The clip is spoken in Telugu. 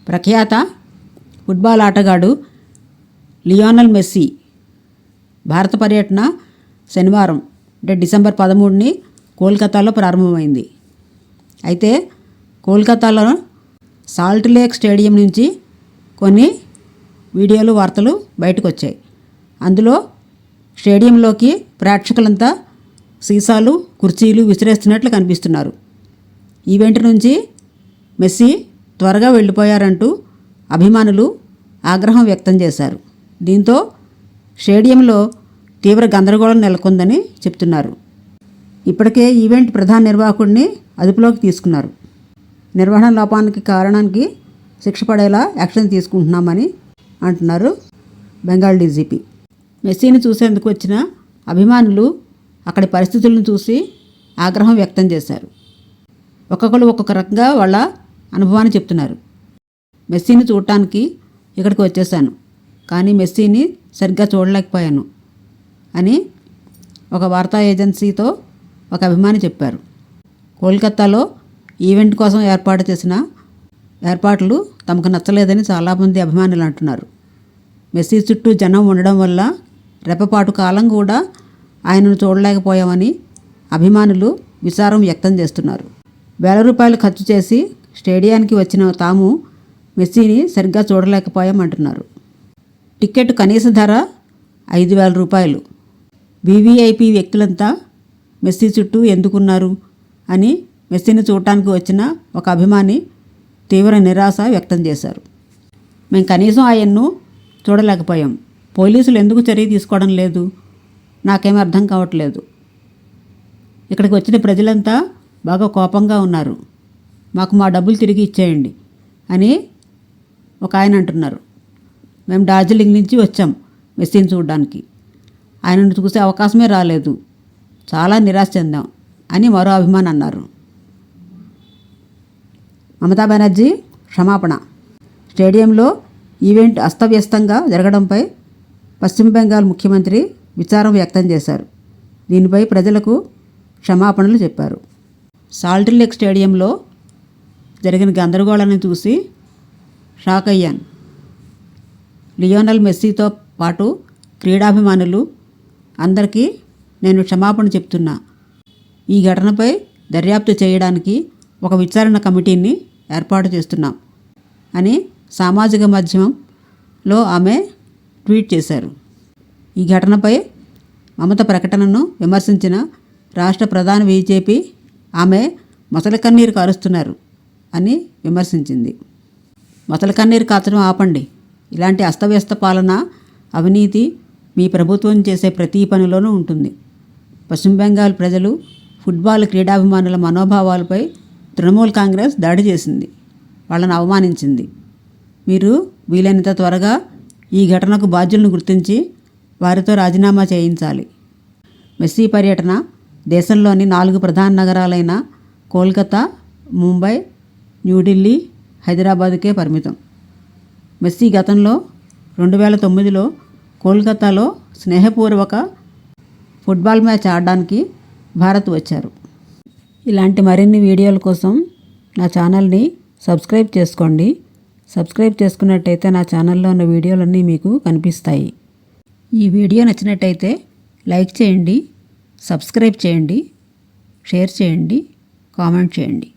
ప్రఖ్యాత ఫుట్బాల్ ఆటగాడు లియోనల్ మెస్సీ భారత పర్యటన శనివారం అంటే డిసెంబర్ 13ని కోల్కతాలో ప్రారంభమైంది. అయితే కోల్కతాలో సాల్ట్ లేక్ స్టేడియం నుంచి కొన్ని వీడియోలు వార్తలు బయటకు వచ్చాయి. అందులో స్టేడియంలోకి ప్రేక్షకులంతా సీసాలు కుర్చీలు విసిరేస్తున్నట్లు కనిపిస్తున్నారు. ఈవెంట్ నుంచి మెస్సీ త్వరగా వెళ్ళిపోయారంటూ అభిమానులు ఆగ్రహం వ్యక్తం చేశారు. దీంతో స్టేడియంలో తీవ్ర గందరగోళం నెలకొందని చెప్తున్నారు. ఇప్పటికే ఈవెంట్ ప్రధాన నిర్వాహకుడిని అదుపులోకి తీసుకున్నారు. నిర్వహణ లోపానికి కారణానికి శిక్ష పడేలా యాక్షన్ తీసుకుంటున్నామని అంటున్నారు బెంగాల్ డీజీపీ. మెస్సీని చూసేందుకు వచ్చిన అభిమానులు అక్కడి పరిస్థితులను చూసి ఆగ్రహం వ్యక్తం చేశారు. ఒక్కొక్కరు ఒక్కొక్క రకంగా వాళ్ళ అనుభవాన్ని చెప్తున్నారు. మెస్సీని చూడటానికి ఇక్కడికి వచ్చేసాను, కానీ మెస్సీని సరిగ్గా చూడలేకపోయాను అని ఒక వార్తా ఏజెన్సీతో ఒక అభిమాని చెప్పారు. కోల్కతాలో ఈవెంట్ కోసం ఏర్పాటు చేసిన ఏర్పాట్లు తమకు నచ్చలేదని చాలామంది అభిమానులు అంటున్నారు. మెస్సీ చుట్టూ జనం ఉండడం వల్ల రెప్పపాటు కాలం కూడా ఆయనను చూడలేకపోయామని అభిమానులు విచారం వ్యక్తం చేస్తున్నారు. వేల రూపాయలు ఖర్చు చేసి స్టేడియానికి వచ్చిన తాము మెస్సీని సరిగ్గా చూడలేకపోయామంటున్నారు. టికెట్ కనీస ధర 5,000 రూపాయలు. వీవీఐపీ వ్యక్తులంతా మెస్సీ చుట్టూ ఎందుకున్నారు అని మెస్సీని చూడటానికి వచ్చిన ఒక అభిమాని తీవ్ర నిరాశ వ్యక్తం చేశారు. మేము కనీసం ఆయన్ను చూడలేకపోయాం. పోలీసులు ఎందుకు చర్య తీసుకోవడం లేదు, నాకేమీ అర్థం కావట్లేదు. ఇక్కడికి వచ్చిన ప్రజలంతా బాగా కోపంగా ఉన్నారు. మాకు మా డబ్బులు తిరిగి ఇచ్చేయండి అని ఒక ఆయన అంటున్నారు. మేము డార్జిలింగ్ నుంచి వచ్చాం మెస్సీని చూడడానికి, ఆయనను చూసే అవకాశమే రాలేదు, చాలా నిరాశ చెందాం అని మరో అభిమాని అన్నారు. మమతా బెనర్జీ క్షమాపణ. స్టేడియంలో ఈవెంట్ అస్తవ్యస్తంగా జరగడంపై పశ్చిమ బెంగాల్ ముఖ్యమంత్రి విచారం వ్యక్తం చేశారు. దీనిపై ప్రజలకు క్షమాపణలు చెప్పారు. సాల్ట్ లేక్ స్టేడియంలో జరిగిన గందరగోళాన్ని చూసి షాక్ అయ్యాను. లియోనల్ మెస్సీతో పాటు క్రీడాభిమానులు అందరికీ నేను క్షమాపణ చెప్తున్నా. ఈ ఘటనపై దర్యాప్తు చేయడానికి ఒక విచారణ కమిటీని ఏర్పాటు చేస్తున్నాం అని సామాజిక మాధ్యమంలో ఆమె ట్వీట్ చేశారు. ఈ ఘటనపై మమత ప్రకటనను విమర్శించిన రాష్ట్ర ప్రధాన బీజేపీ ఆమె మొసలి కన్నీరు కారుస్తున్నారు అని విమర్శించింది. మొసలి కన్నీరు కాచడం ఆపండి. ఇలాంటి అస్తవ్యస్త పాలన, అవినీతి మీ ప్రభుత్వం చేసే ప్రతి పనిలోనూ ఉంటుంది. పశ్చిమ బెంగాల్ ప్రజలు ఫుట్బాల్ క్రీడాభిమానుల మనోభావాలపై తృణమూల్ కాంగ్రెస్ దాడి చేసింది, వాళ్ళని అవమానించింది. మీరు వీలైనంత త్వరగా ఈ ఘటనకు బాధ్యులను గుర్తించి వారితో రాజీనామా చేయించాలి. మెస్సీ పర్యటన దేశంలోని 4 ప్రధాన నగరాలైన కోల్కతా, ముంబై, న్యూఢిల్లీ, హైదరాబాద్కే పరిమితం. మెస్సీ గతంలో 2009లో కోల్కతాలో స్నేహపూర్వక ఫుట్బాల్ మ్యాచ్ ఆడడానికి భారత్ వచ్చారు. ఇలాంటి మరిన్ని వీడియోల కోసం నా ఛానల్ని సబ్స్క్రైబ్ చేసుకోండి. సబ్స్క్రైబ్ చేసుకున్నట్టయితే నా ఛానల్లో ఉన్న వీడియోలన్నీ మీకు కనిపిస్తాయి. ఈ వీడియో నచ్చినట్టయితే లైక్ చేయండి, సబ్స్క్రైబ్ చేయండి, షేర్ చేయండి, కామెంట్ చేయండి.